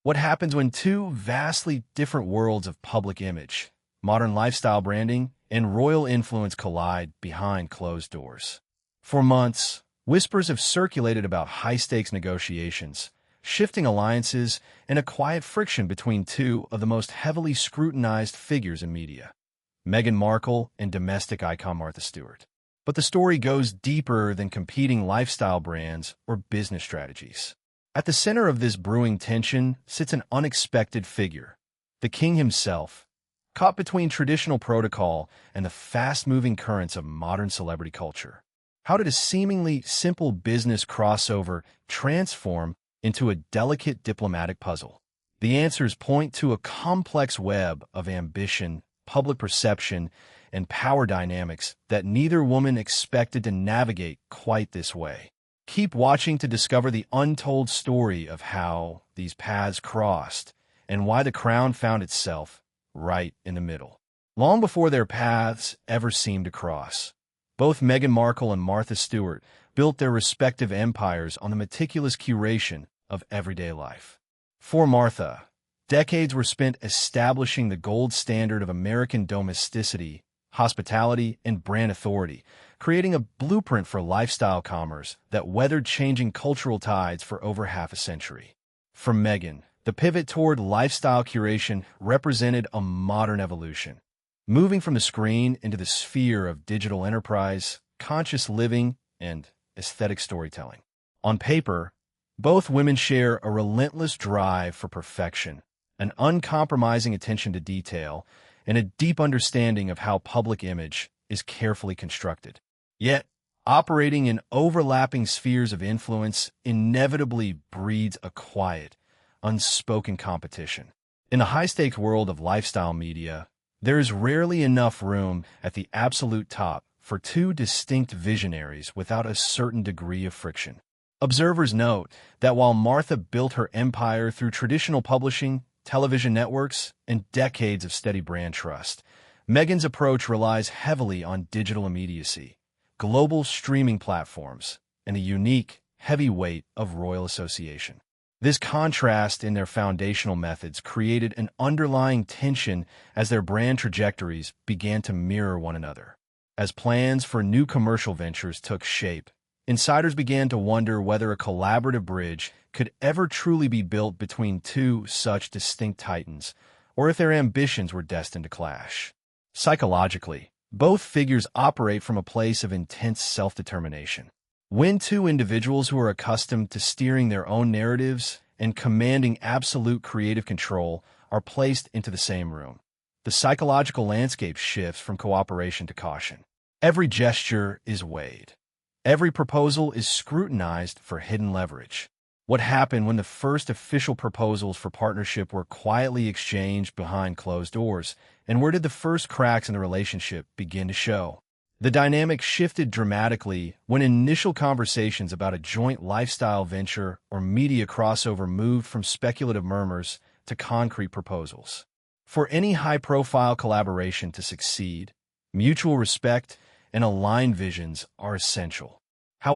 What happens when two vastly different worlds of public image, modern lifestyle branding, and royal influence collide behind closed doors? For months, whispers have circulated about high-stakes negotiations, shifting alliances, and a quiet friction between two of the most heavily scrutinized figures in media, Meghan Markle and domestic icon Martha Stewart. But the story goes deeper than competing lifestyle brands or business strategies. At the center of this brewing tension sits an unexpected figure, the king himself, caught between traditional protocol and the fast-moving currents of modern celebrity culture. How did a seemingly simple business crossover transform into a delicate diplomatic puzzle? The answers point to a complex web of ambition, public perception, and power dynamics that neither woman expected to navigate quite this way. Keep watching to discover the untold story of how these paths crossed and why the crown found itself right in the middle. Long before their paths ever seemed to cross, both Meghan Markle and Martha Stewart built their respective empires on the meticulous curation of everyday life. For Martha, decades were spent establishing the gold standard of American domesticity, hospitality, and brand authority, creating a blueprint for lifestyle commerce that weathered changing cultural tides for over half a century. For Meghan, the pivot toward lifestyle curation represented a modern evolution, moving from the screen into the sphere of digital enterprise, conscious living, and aesthetic storytelling. On paper, both women share a relentless drive for perfection, an uncompromising attention to detail, and a deep understanding of how public image is carefully constructed. Yet, operating in overlapping spheres of influence inevitably breeds a quiet, unspoken competition. In the high-stakes world of lifestyle media, there is rarely enough room at the absolute top for two distinct visionaries without a certain degree of friction. Observers note that while Martha built her empire through traditional publishing, television networks, and decades of steady brand trust, Meghan's approach relies heavily on digital immediacy, global streaming platforms, and the unique, heavy weight of royal association. This contrast in their foundational methods created an underlying tension as their brand trajectories began to mirror one another. As plans for new commercial ventures took shape, insiders began to wonder whether a collaborative bridge could ever truly be built between two such distinct titans, or if their ambitions were destined to clash. Psychologically, both figures operate from a place of intense self-determination. When two individuals who are accustomed to steering their own narratives and commanding absolute creative control are placed into the same room, the psychological landscape shifts from cooperation to caution. Every gesture is weighed. Every proposal is scrutinized for hidden leverage. What happened when the first official proposals for partnership were quietly exchanged behind closed doors, and where did the first cracks in the relationship begin to show? The dynamic shifted dramatically when initial conversations about a joint lifestyle venture or media crossover moved from speculative murmurs to concrete proposals. For any high-profile collaboration to succeed, mutual respect and aligned visions are essential.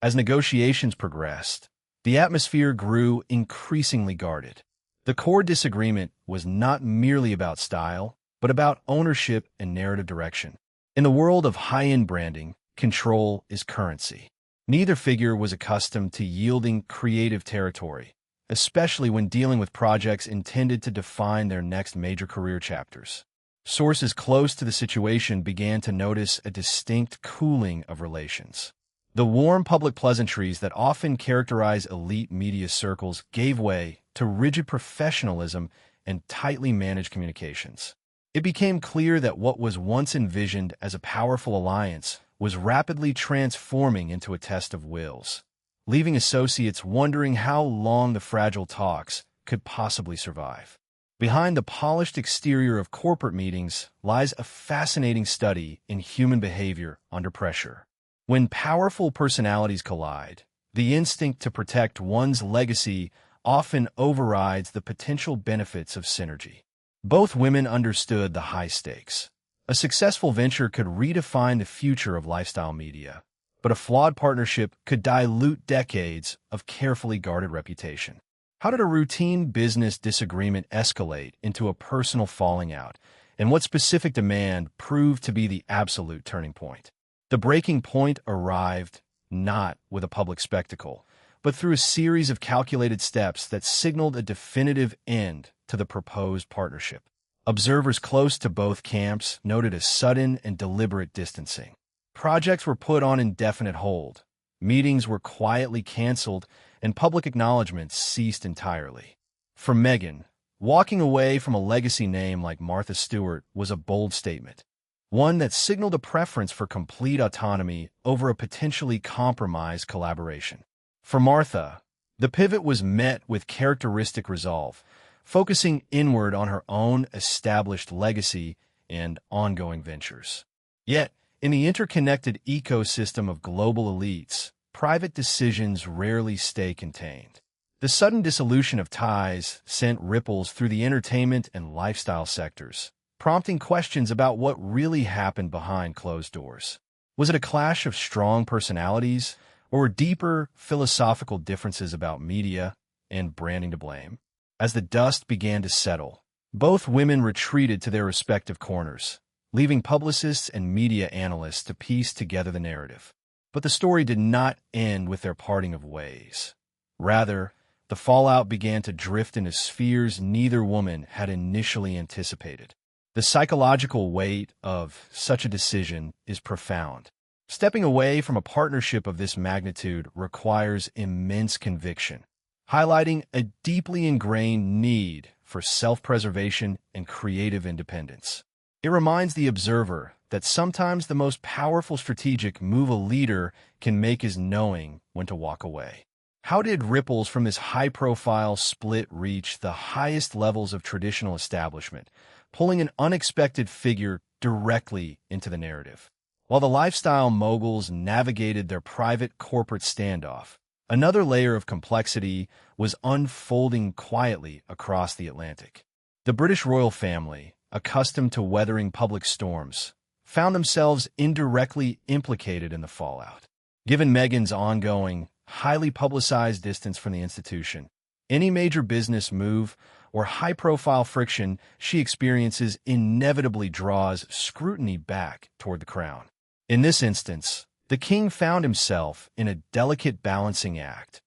As negotiations progressed, the atmosphere grew increasingly guarded. The core disagreement was not merely about style, but about ownership and narrative direction. In the world of high-end branding, control is currency. Neither figure was accustomed to yielding creative territory, especially when dealing with projects intended to define their next major career chapters. Sources close to the situation began to notice a distinct cooling of relations. The warm public pleasantries that often characterize elite media circles gave way to rigid professionalism and tightly managed communications. It became clear that what was once envisioned as a powerful alliance was rapidly transforming into a test of wills, leaving associates wondering how long the fragile talks could possibly survive. Behind the polished exterior of corporate meetings lies a fascinating study in human behavior under pressure. When powerful personalities collide, the instinct to protect one's legacy often overrides the potential benefits of synergy. Both women understood the high stakes. A successful venture could redefine the future of lifestyle media, but a flawed partnership could dilute decades of carefully guarded reputation. How did a routine business disagreement escalate into a personal falling out, and what specific demand proved to be the absolute turning point? The breaking point arrived not with a public spectacle, but through a series of calculated steps that signaled a definitive end to the proposed partnership. Observers close to both camps noted a sudden and deliberate distancing. Projects were put on indefinite hold, meetings were quietly canceled, and public acknowledgments ceased entirely. For Meghan, walking away from a legacy name like Martha Stewart was a bold statement, one that signaled a preference for complete autonomy over a potentially compromised collaboration. For Martha, the pivot was met with characteristic resolve, focusing inward on her own established legacy and ongoing ventures. Yet, in the interconnected ecosystem of global elites, private decisions rarely stay contained. The sudden dissolution of ties sent ripples through the entertainment and lifestyle sectors, prompting questions about what really happened behind closed doors. Was it a clash of strong personalities, or were deeper philosophical differences about media and branding to blame? As the dust began to settle, both women retreated to their respective corners, leaving publicists and media analysts to piece together the narrative. But the story did not end with their parting of ways. Rather, the fallout began to drift into spheres neither woman had initially anticipated. The psychological weight of such a decision is profound. Stepping away from a partnership of this magnitude requires immense conviction, highlighting a deeply ingrained need for self-preservation and creative independence. It reminds the observer that sometimes the most powerful strategic move a leader can make is knowing when to walk away. How did ripples from this high-profile split reach the highest levels of traditional establishment, pulling an unexpected figure directly into the narrative? While the lifestyle moguls navigated their private corporate standoff, another layer of complexity was unfolding quietly across the Atlantic. The British royal family, accustomed to weathering public storms, found themselves indirectly implicated in the fallout. Given Meghan's ongoing, highly publicized distance from the institution, any major business move or high-profile friction she experiences inevitably draws scrutiny back toward the crown. In this instance, the king found himself in a delicate balancing act,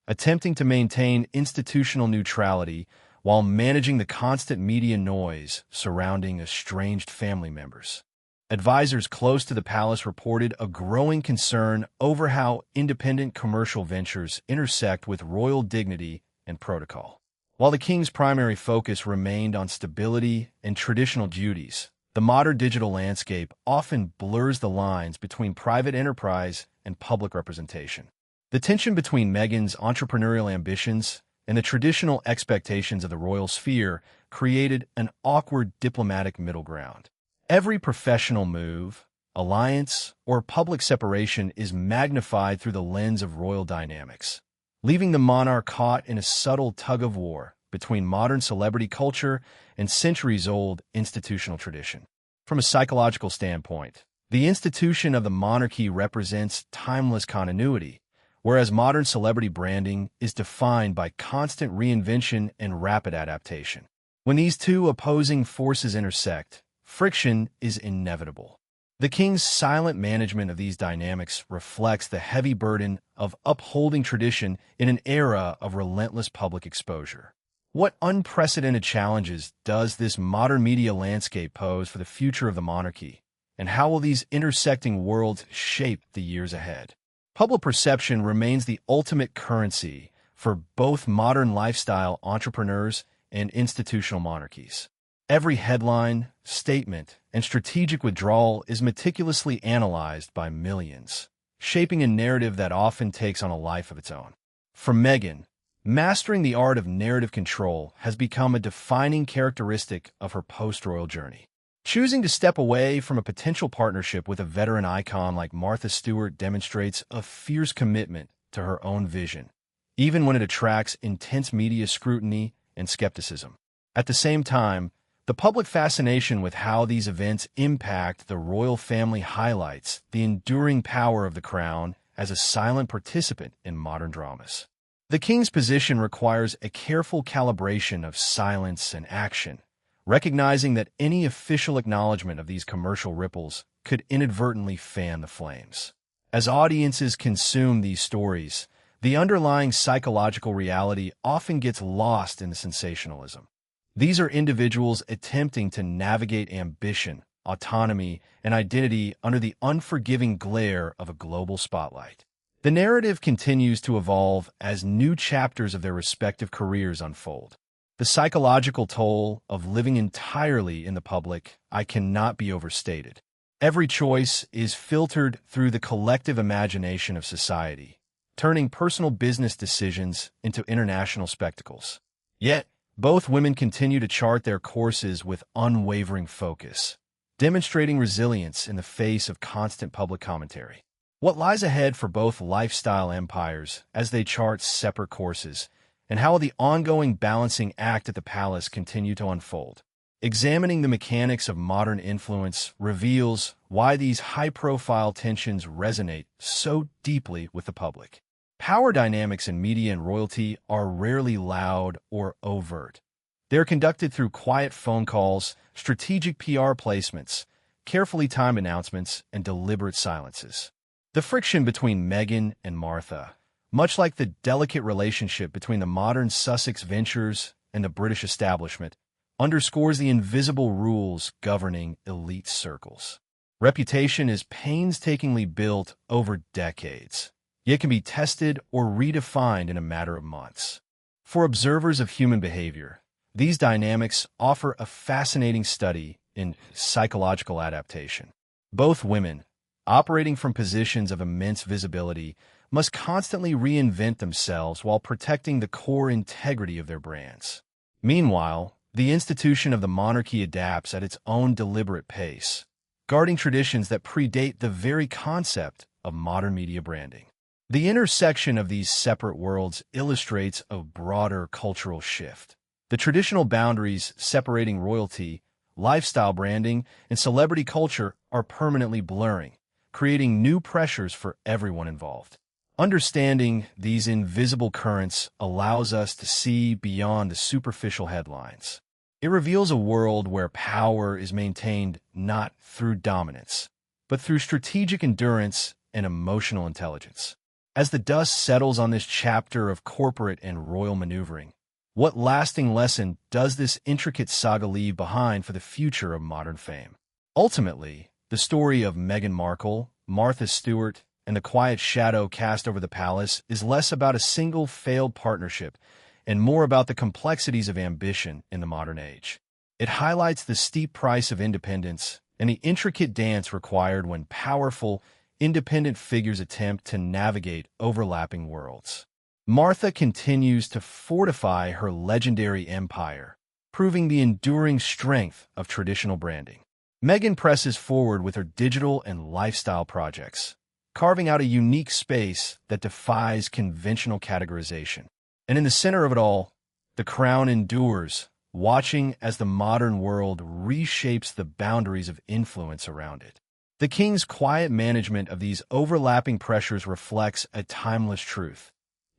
attempting to maintain institutional neutrality while managing the constant media noise surrounding estranged family members. Advisors close to the palace reported a growing concern over how independent commercial ventures intersect with royal dignity and protocol. While the king's primary focus remained on stability and traditional duties, the modern digital landscape often blurs the lines between private enterprise and public representation. The tension between Meghan's entrepreneurial ambitions and the traditional expectations of the royal sphere created an awkward diplomatic middle ground. Every professional move, alliance, or public separation is magnified through the lens of royal dynamics, leaving the monarch caught in a subtle tug-of-war between modern celebrity culture and centuries-old institutional tradition. From a psychological standpoint, the institution of the monarchy represents timeless continuity, whereas modern celebrity branding is defined by constant reinvention and rapid adaptation. When these two opposing forces intersect, friction is inevitable. The king's silent management of these dynamics reflects the heavy burden of upholding tradition in an era of relentless public exposure. What unprecedented challenges does this modern media landscape pose for the future of the monarchy, and how will these intersecting worlds shape the years ahead? Public perception remains the ultimate currency for both modern lifestyle entrepreneurs and institutional monarchies. Every headline, statement, and strategic withdrawal is meticulously analyzed by millions, shaping a narrative that often takes on a life of its own. For Meghan, mastering the art of narrative control has become a defining characteristic of her post-royal journey. Choosing to step away from a potential partnership with a veteran icon like Martha Stewart demonstrates a fierce commitment to her own vision, even when it attracts intense media scrutiny and skepticism. At the same time, the public fascination with how these events impact the royal family highlights the enduring power of the crown as a silent participant in modern dramas. The king's position requires a careful calibration of silence and action, recognizing that any official acknowledgement of these commercial ripples could inadvertently fan the flames. As audiences consume these stories, the underlying psychological reality often gets lost in the sensationalism. These are individuals attempting to navigate ambition, autonomy, and identity under the unforgiving glare of a global spotlight. The narrative continues to evolve as new chapters of their respective careers unfold. The psychological toll of living entirely in the public eye cannot be overstated. Every choice is filtered through the collective imagination of society, turning personal business decisions into international spectacles. Yet, both women continue to chart their courses with unwavering focus, demonstrating resilience in the face of constant public commentary. What lies ahead for both lifestyle empires as they chart separate courses, and how will the ongoing balancing act at the palace continue to unfold? Examining the mechanics of modern influence reveals why these high-profile tensions resonate so deeply with the public. Power dynamics in media and royalty are rarely loud or overt. They are conducted through quiet phone calls, strategic PR placements, carefully timed announcements, and deliberate silences. The friction between Meghan and Martha, much like the delicate relationship between the modern Sussex ventures and the British establishment, underscores the invisible rules governing elite circles. Reputation is painstakingly built over decades, yet can be tested or redefined in a matter of months. For observers of human behavior, these dynamics offer a fascinating study in psychological adaptation. Both women, operating from positions of immense visibility, must constantly reinvent themselves while protecting the core integrity of their brands. Meanwhile, the institution of the monarchy adapts at its own deliberate pace, guarding traditions that predate the very concept of modern media branding. The intersection of these separate worlds illustrates a broader cultural shift. The traditional boundaries separating royalty, lifestyle branding, and celebrity culture are permanently blurring, creating new pressures for everyone involved. Understanding these invisible currents allows us to see beyond the superficial headlines. It reveals a world where power is maintained not through dominance, but through strategic endurance and emotional intelligence. As the dust settles on this chapter of corporate and royal maneuvering, what lasting lesson does this intricate saga leave behind for the future of modern fame? Ultimately, the story of Meghan Markle, Martha Stewart, and the quiet shadow cast over the palace is less about a single failed partnership and more about the complexities of ambition in the modern age. It highlights the steep price of independence and the intricate dance required when powerful, independent figures attempt to navigate overlapping worlds. Martha continues to fortify her legendary empire, proving the enduring strength of traditional branding. Meghan presses forward with her digital and lifestyle projects, carving out a unique space that defies conventional categorization. And in the center of it all, the crown endures, watching as the modern world reshapes the boundaries of influence around it. The king's quiet management of these overlapping pressures reflects a timeless truth.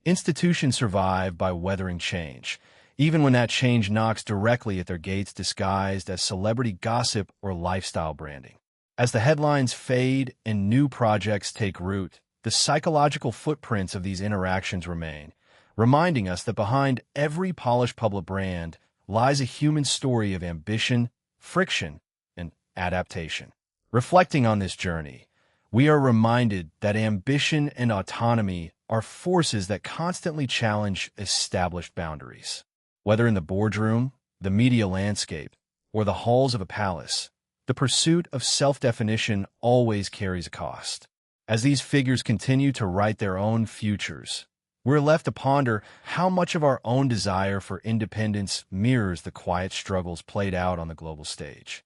Institutions survive by weathering change, even when that change knocks directly at their gates disguised as celebrity gossip or lifestyle branding. As the headlines fade and new projects take root, the psychological footprints of these interactions remain, reminding us that behind every polished public brand lies a human story of ambition, friction, and adaptation. Reflecting on this journey, we are reminded that ambition and autonomy are forces that constantly challenge established boundaries. Whether in the boardroom, the media landscape, or the halls of a palace, the pursuit of self-definition always carries a cost. As these figures continue to write their own futures, we're left to ponder how much of our own desire for independence mirrors the quiet struggles played out on the global stage.